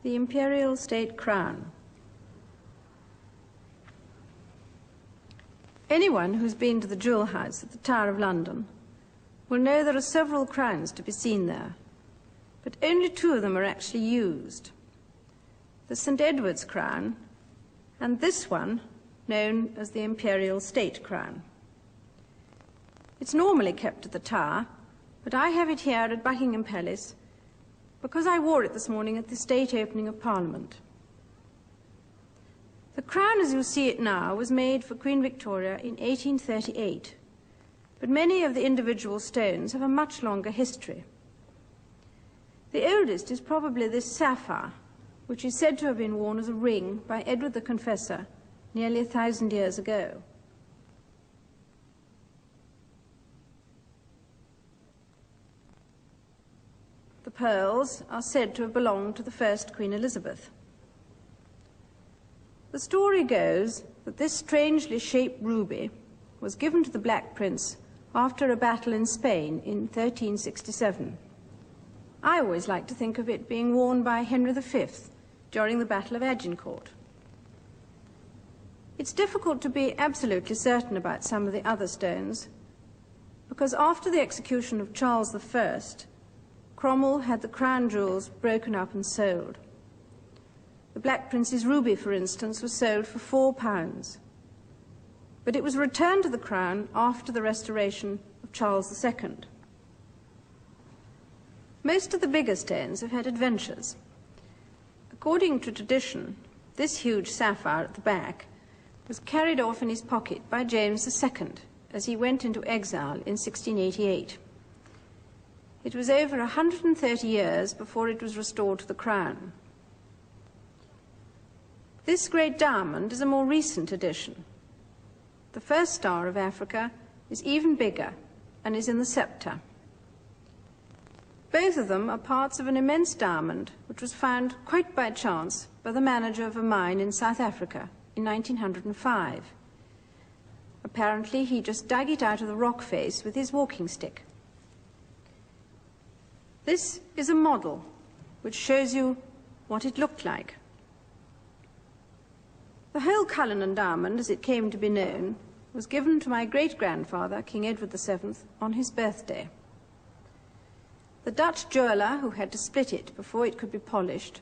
the Imperial State Crown. Anyone who's been to the Jewel House at the Tower of London will know there are several crowns to be seen there, but only two of them are actually used. The St. Edward's crown and this one, known as the Imperial State Crown. It's normally kept at the Tower, but I have it here at Buckingham Palace because I wore it this morning at the state opening of Parliament. The crown, as you see it now, was made for Queen Victoria in 1838, but many of the individual stones have a much longer history. The oldest is probably this sapphire, which is said to have been worn as a ring by Edward the Confessor nearly 1,000 years ago. The pearls are said to have belonged to the first Queen Elizabeth. The story goes that this strangely shaped ruby was given to the Black Prince after a battle in Spain in 1367. I always like to think of it being worn by Henry V during the Battle of Agincourt. It's difficult to be absolutely certain about some of the other stones, because after the execution of Charles I, Cromwell had the crown jewels broken up and sold. The Black Prince's ruby, for instance, was sold for £4, but it was returned to the crown after the restoration of Charles II. Most of the bigger stones have had adventures. According to tradition, this huge sapphire at the back was carried off in his pocket by James II as he went into exile in 1688. It was over 130 years before it was restored to the crown. This great diamond is a more recent addition. The first star of Africa is even bigger and is in the scepter. Both of them are parts of an immense diamond which was found quite by chance by the manager of a mine in South Africa in 1905. Apparently, he just dug it out of the rock face with his walking stick. This is a model which shows you what it looked like. The whole Cullinan diamond, as it came to be known, was given to my great-grandfather, King Edward VII, on his birthday. The Dutch jeweller, who had to split it before it could be polished,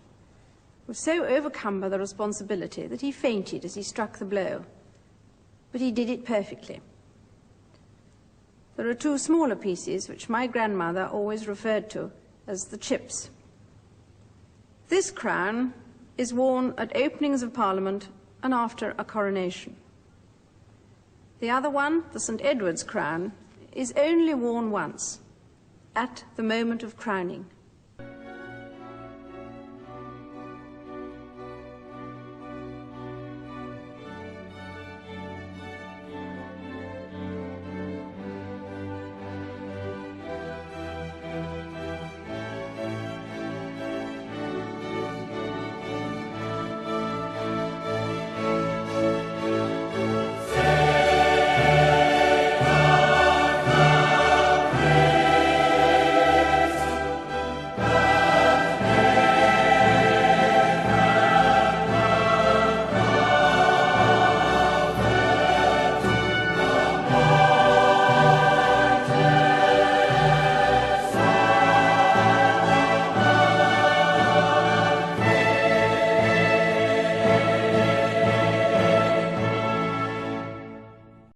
was so overcome by the responsibility that he fainted as he struck the blow, but he did it perfectly. There are two smaller pieces which my grandmother always referred to as the chips. This crown is worn at openings of Parliament and after a coronation. The other one, the St. Edward's crown, is only worn once, at the moment of crowning.